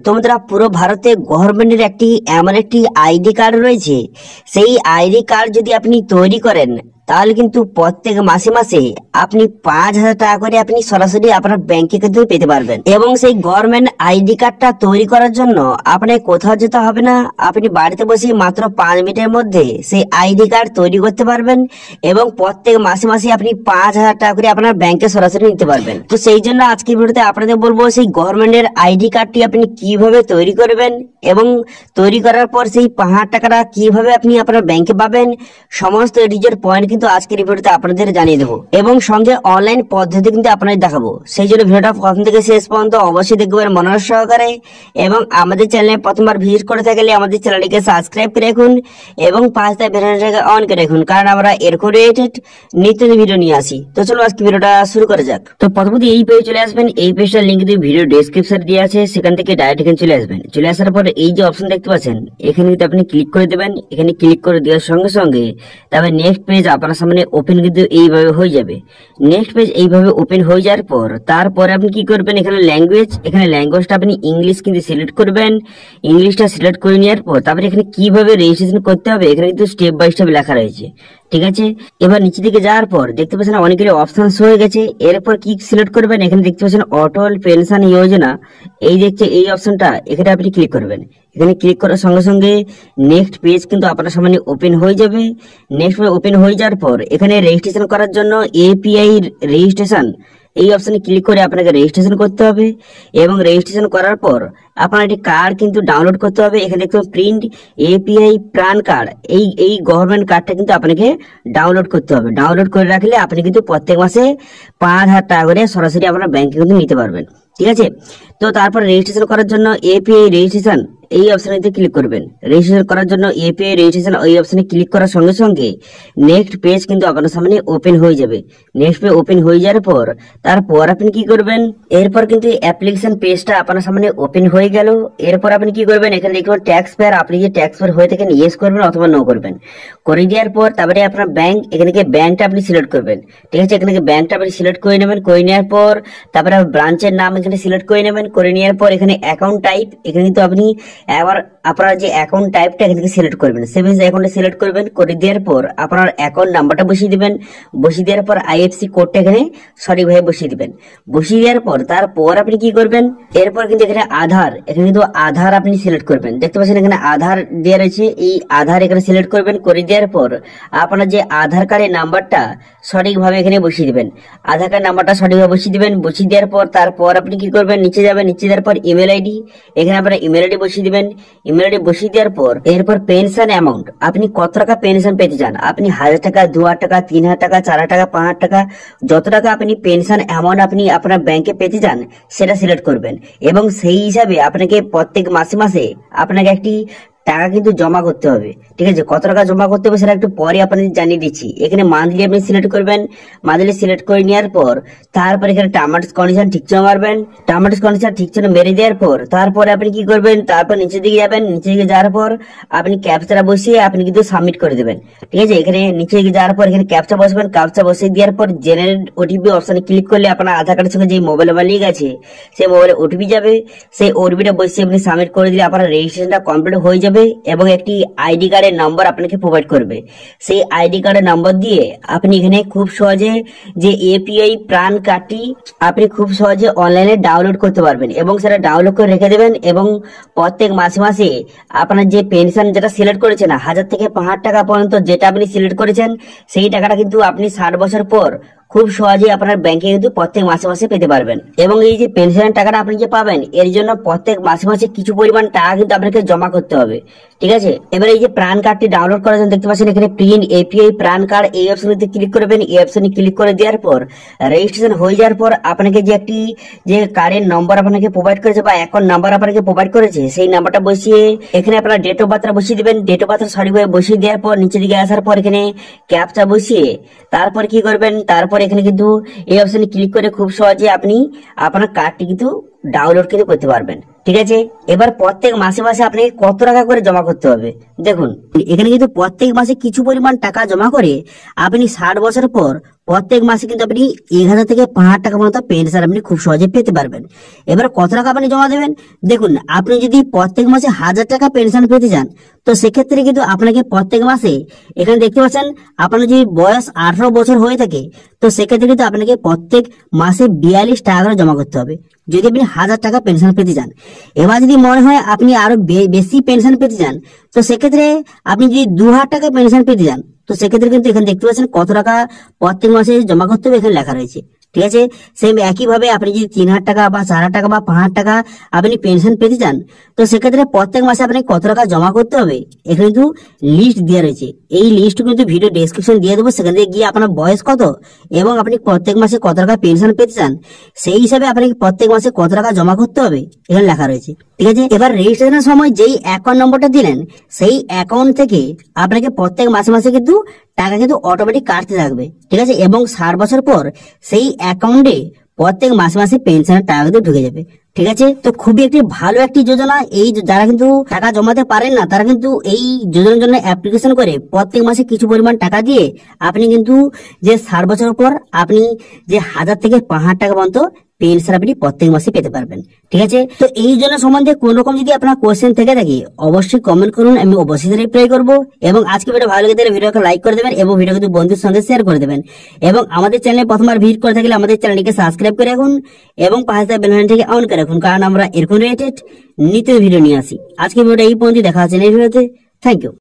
তো বন্ধুরা, পুরো ভারতে গভর্নমেন্টের এমন একটি আইডি কার্ড রয়েছে। সেই আইডি কার্ড যদি আপনি তৈরি করেন, তাহলে কিন্তু প্রত্যেক মাসে মাসে আপনি 5,000 টাকা করে আপনি সরাসরি আপনার ব্যাংকে কিন্তু পেতে পারবেন। এবং সেই গভর্নমেন্ট আইডি কার্ডটা তৈরি করার জন্য আপনাকে কোথাও যেতে হবে না। আপনি বাড়িতে বসে মাত্র 5 মিনিটের মধ্যে সেই আইডি কার্ড তৈরি করতে পারবেন এবং প্রত্যেক মাসে মাসে আপনি 5,000 টাকা করে আপনার ব্যাংকে সরাসরি নিতে পারবেন। তো সেই জন্য আজকের ভিডিওতে আপনাদের বলবো সেই গভর্নমেন্টের আইডি কার্ডটি আপনি কিভাবে তৈরি করবেন এবং তৈরি করার পর সেই 5,000 টাকাটা কিভাবে আপনি আপনার ব্যাংকে পাবেন, সমস্ত ডিটেইলস পয়েন্ট কিন্তু আজকের ভিডিওতে আপনাদের জানিয়ে দেবো এবং সঙ্গে অনলাইন পদ্ধতি কিন্তু আপনাদের দেখাবো। সেই জন্য ভিডিওটা প্রথম থেকে শেষ পর্যন্ত অবশ্যই দেখবেন মনোযোগ সহকারে। এবং আমাদের চ্যানেলে প্রথমবার ভিজিট করে থাকলে আমাদের চ্যানেলটিকে সাবস্ক্রাইব করে রাখুন এবং পাশে বেলআইকনটাকে অন করে রাখুন, কারণ আমরা এরকম রিলেটেড নিত্য ভিডিও নিয়ে আসি। তো চলো আজকে ভিডিওটা শুরু করা যাক। তো প্রথমত এই পেজে চলে আসবেন। এই পেজটার লিংক দিয়ে ভিডিও ডেসক্রিপশনে দেওয়া আছে, সেখান থেকে ডাইরেক্ট এখানে চলে আসবেন। চলে আসার পর এই যে অপশন দেখতে পাচ্ছেন, এখানে কিন্তু আপনি ক্লিক করে দেবেন। এখানে ক্লিক করে দেওয়ার সঙ্গে সঙ্গে তারপর নেক্সট পেজ আপনার সামনে ওপেন কিন্তু এইভাবে হয়ে যাবে। নেক্সট পেজ এইভাবে ওপেন হয়ে যাওয়ার পর তারপরে আপনি কি করবেন, এখানে ল্যাঙ্গুয়েজটা আপনি ইংলিশ কিন্তু সিলেক্ট করবেন। ইংলিশটা সিলেক্ট করে নেওয়ার পর তারপরে এখানে কিভাবে রেজিস্ট্রেশন করতে হবে এখানে কিন্তু স্টেপ বাই স্টেপ লেখা রয়েছে, ঠিক আছে। এবার নিচে দিকে যাওয়ার পর দেখতে পাচ্ছেন অনেকগুলো অপশন হয়ে গেছে। এরপর কি সিলেক্ট করবেন, এখানে দেখতে পাচ্ছেন অটল পেনশন যোজনা, এই দেখছে এই অপশনটা, এখানে আপনি ক্লিক করবেন। এখানে ক্লিক করার সঙ্গে সঙ্গে নেক্সট পেজ কিন্তু আপনার সামনে ওপেন হয়ে যাবে। নেক্সট পেজ ওপেন হয়ে যাওয়ার পর এখানে রেজিস্ট্রেশন করার জন্য এপিআই রেজিস্ট্রেশন এই অপশনে ক্লিক করে আপনাকে রেজিস্ট্রেশন করতে হবে এবং রেজিস্ট্রেশন করার পর আপনার একটি কার্ড কিন্তু ডাউনলোড করতে হবে। এখানে দেখতে প্রিন্ট এপিআই প্রাণ কার্ড, এই গভর্নমেন্ট কার্ডটা কিন্তু আপনাকে ডাউনলোড করতে হবে। ডাউনলোড করে রাখলে আপনি কিন্তু প্রত্যেক মাসে 5,000 টাকা করে সরাসরি আপনার ব্যাংকে কিন্তু নিতে পারবেন, ঠিক আছে। তো তারপর রেজিস্ট্রেশন করার জন্য এপিআই রেজিস্ট্রেশন এই অপশনে ক্লিক করবেন। রেজিস্ট্রেশন করার জন্য এপিআই রেজিস্ট্রেশন এই অপশনে ক্লিক করার সঙ্গে সঙ্গে নেক্সট পেজ কিন্তু আপনার সামনে ওপেন হয়ে যাবে। নেক্সট পেজ ওপেন হয়ে যাওয়ার পর তারপর আপনি কি করবেন, এরপর কিন্তু অ্যাপ্লিকেশন পেজটা আপনার সামনে ওপেন হয়ে গেল। এরপর আপনি কি করবেন, এখানে দেখবেন ট্যাক্স পেয়ার, আপনি যে ট্যাক্স পেয়ার হয়ে থাকেন ইয়েস করবেন অথবা নো করবেন। করে দেওয়ার পর তারপরে আপনার ব্যাংক, এখানে ব্যাংকটা আপনি সিলেক্ট করবেন, ঠিক আছে। এখানে ব্যাংকটা আপনি সিলেক্ট করে নেবেন। করে নেওয়ার পর তারপরে ব্রাঞ্চের নাম এখানে সিলেক্ট করে নেবেন। করে নেওয়ার পর এখানে অ্যাকাউন্ট টাইপ, এখানে কিন্তু আপনি আবার আপনার যে অ্যাকাউন্ট টাইপটা এখান থেকে সিলেক্ট করবেন, সেভিংস অ্যাকাউন্টে সিলেক্ট করবেন। করে দেওয়ার পর আপনার অ্যাকাউন্ট নাম্বারটা বসিয়ে দিবেন। বসিয়ে দেওয়ার পর আইএফসি কোডটা এখানে সঠিকভাবে বসিয়ে দিবেন। বসিয়ে দেওয়ার পর তারপর আপনি কি করবেন, এরপর কিন্তু এখানে আধার, এখানে কিন্তু আধার আপনি সিলেক্ট করবেন। দেখতে পাচ্ছেন এখানে আধার দেওয়া রয়েছে, এই আধার এখানে সিলেক্ট করবেন। করে দেওয়ার পর আপনার যে আধার কার্ডের নাম্বারটা সঠিকভাবে এখানে বসিয়ে দিবেন। আধার কার্ড নাম্বারটা সঠিকভাবে বসিয়ে দিবেন। বসিয়ে দেওয়ার পর তারপর আপনি কি করবেন, নিচে যাবেন। নিচে যাওয়ার পর ইমেল আইডি, এখানে আপনার ইমেল আইডি বসিয়ে দিবেন। ইমেল আইডি বসিয়ে দেওয়ার পর এরপর পেনশন অ্যামাউন্ট, আপনি কত টাকা পেনশন পেতে চান, আপনি 1,000 টাকা, 2,000 টাকা, 3,000 টাকা, 4,000 টাকা, 5,000 টাকা, যত টাকা আপনি পেনশন অ্যামাউন্ট আপনি আপনার ব্যাংকে পেতে চান সেটা সিলেক্ট করবেন। এবং সেই হিসাবে আপনাকে প্রত্যেক মাসে মাসে আপনাকে একটি টাকা কিন্তু জমা করতে হবে, ঠিক আছে। কত টাকা জমা করতে হবে সেটা একটু পরে আপনাদের জানিয়ে দিচ্ছি। এখানে মান্থলি আপনি সিলেক্ট করবেন। মান্থলি সিলেক্ট করে নেওয়ার পর তারপর এখানে টার্মস কন্ডিশন ঠিক চিহ্ন মারবেন। টার্মস কন্ডিশন ঠিক চিহ্ন মেরে দেওয়ার পর তারপরে আপনি কি করবেন, তারপর নিচের দিকে যাবেন। নিচে দিকে যাওয়ার পর আপনি ক্যাপচাটা বসিয়ে আপনি কিন্তু সাবমিট করে দেবেন, ঠিক আছে। এখানে নিচে দিকে যাওয়ার পর এখানে ক্যাপচা বসবেন। ক্যাপচা বসিয়ে দেওয়ার পর জেনারেট ওটিপি অপশনে ক্লিক করলে আপনার আধার কার্ডের সঙ্গে যে মোবাইল নাম্বার লিঙ্ক আছে সেই মোবাইলে ওটিপি যাবে। সেই ওটিপিটা বসিয়ে আপনি সাবমিট করে দিলে আপনার রেজিস্ট্রেশনটা কমপ্লিট হয়ে যাবে এবং একটি আইডি কার্ডের নাম্বার আপনাকে প্রোভাইড করবে। সেই আইডি কার্ডের নাম্বার দিয়ে আপনি এখানে খুব সহজে যে এপিআই প্রাণ কার্ডটি আপনি খুব সহজে অনলাইনে ডাউনলোড করতে পারবেন এবং সেটা ডাউনলোড করে রেখে দেবেন। এবং প্রত্যেক মাসে মাসে আপনার যে পেনশন যেটা সিলেক্ট করেছেন 1,000 থেকে 5,000 টাকা পর্যন্ত যেটা আপনি সিলেক্ট করেছেন সেই টাকাটা কিন্তু আপনি 60 বছর পর খুব সহজেই আপনার ব্যাংকে কিন্তু প্রত্যেক মাসে মাসে পেতে পারবেন। এবং এই যে পেনশনের টাকাটা আপনি যে পাবেন এর জন্য প্রত্যেক মাসে মাসে কিছু পরিমাণ টাকা কিন্তু আপনাকে জমা করতে হবে, ঠিক আছে। এবার এই যে প্রাণ কার্ডটি ডাউনলোড করার জন্য দেখতে পাচ্ছেন এখানে প্রিন্ট এপিআই প্রাণ কার্ড এই অপশনটিতে ক্লিক করবেন। এই অপশনে ক্লিক করে দেওয়ার পর রেজিস্ট্রেশন হয়ে যাওয়ার পর আপনাকে যে একটি যে কার্ডের নম্বর আপনাকে প্রোভাইড করেছে বা অ্যাকাউন্ট নাম্বার আপনাকে প্রোভাইড করেছে সেই নাম্বারটা বসিয়ে এখানে আপনার ডেট অফ বার্থটা বসিয়ে দিবেন। ডেট অফ বার্থ সঠিকভাবে বসিয়ে দেওয়ার পর নিচের দিকে আসার পর এখানে ক্যাপচা বসিয়ে তারপর কি করবেন, তারপর এখানে কিন্তু এই অপশনে ক্লিক করে খুব সহজে আপনি আপনার কার্ডটি কিন্তু ডাউনলোড কিন্তু করতে পারবেন। ঠিক আছে, এবার প্রত্যেক মাসে মাসে আপনাকে কত টাকা করে জমা করতে হবে দেখুন, এখানে কিন্তু প্রত্যেক মাসে কিছু পরিমাণ টাকা জমা করে আপনি 60 বছর পর প্রত্যেক মাসে কিন্তু আপনি 1000 থেকে 5000 টাকা মতো পেনশন আপনি খুব সহজে পেতে পারবেন। এবার কত টাকা আপনি জমা দেবেন দেখুন, আপনি যদি প্রত্যেক মাসে 1000 টাকা পেনশন পেতে চান তো সেক্ষেত্রে কিন্তু আপনাকে প্রত্যেক মাসে, এখানে দেখতে পাচ্ছেন আপনার যদি বয়স 18 বছর হয়ে থাকে তো সেক্ষেত্রে কিন্তু আপনাকে প্রত্যেক মাসে 42 টাকা করে জমা করতে হবে যদি আপনি 1000 টাকা পেনশন পেতে চান। এবার যদি মনে হয় আপনি আরো বেশি পেনশন পেতে চান তো সেক্ষেত্রে আপনি যদি 2000 টাকা পেনশন পেতে চান তো সেক্ষেত্রে কিন্তু এখানে দেখতে পাচ্ছেন কত টাকা প্রত্যেক মাসে জমা করতে হবে এখানে লেখা রয়েছে। ঠিক আছে, সেম একইভাবে আপনি যদি 3000 টাকা বা 4000 টাকা বা 5000 টাকা আপনি পেনশন পেতে চান তো সেক্ষেত্রে প্রত্যেক মাসে আপনি কত টাকা জমা করতে হবে এখানে কিন্তু লিস্ট দেওয়া রয়েছে। এই লিস্ট কিন্তু ভিডিও ডেসক্রিপশন দিয়ে দেবো, সেখান থেকে গিয়ে আপনার বয়স কত এবং আপনি প্রত্যেক মাসে কত টাকা পেনশন পেতে চান সেই হিসাবে আপনাকে প্রত্যেক মাসে কত টাকা জমা করতে হবে এখানে লেখা রয়েছে। ঠিক আছে, এবার রেজিস্ট্রেশনের সময় যেই অ্যাকাউন্ট নম্বরটা দিলেন সেই অ্যাকাউন্ট থেকে আপনাকে প্রত্যেক মাসে মাসে কিন্তু টাকা কিন্তু অটোমেটিক কাটতে থাকবে। ঠিক আছে, এবং 60 বছর পর সেই অ্যাকাউন্টে প্রত্যেক মাসে মাসে পেনশনের টাকা কিন্তু ঢুকে যাবে। ঠিক আছে, তো খুবই একটি ভালো একটি যোজনা। এই যারা কিন্তু টাকা জমাতে পারেন না তারা কিন্তু এই যোজনার জন্য অ্যাপ্লিকেশন করে প্রত্যেক মাসে কিছু পরিমাণ টাকা দিয়ে আপনি কিন্তু যে 60 বছর পর আপনি যে 1000 থেকে 5000 টাকা পর্যন্ত পেনশন আপনি প্রত্যেক মাসে পেতে পারবেন। ঠিক আছে, তো এই জন্য সম্বন্ধে কোন রকম যদি আপনার কোশ্চেন থেকে থাকে অবশ্যই কমেন্ট করুন, আমি অবশ্যই রিপ্লাই করবো। এবং আজকে ভিডিও ভালো লেগে থাকলে ভিডিওকে লাইক করে দেবেন এবং ভিডিও কিন্তু বন্ধুদের সঙ্গে শেয়ার করে দেবেন। এবং আমাদের চ্যানেলে প্রথমবার ভিজিট করে থাকলে আমাদের চ্যানেলটিকে সাবস্ক্রাইব করে রাখুন এবং পাশে থাকা বেল বাটনটিকে অন করে রাখুন, কারণ আমরা এরকম রিলেটেড নিত্য ভিডিও নিয়ে আসি। আজকে ভিডিওটা এই পর্যন্ত, দেখা হচ্ছে নেক্সট ভিডিওতে। Thank you.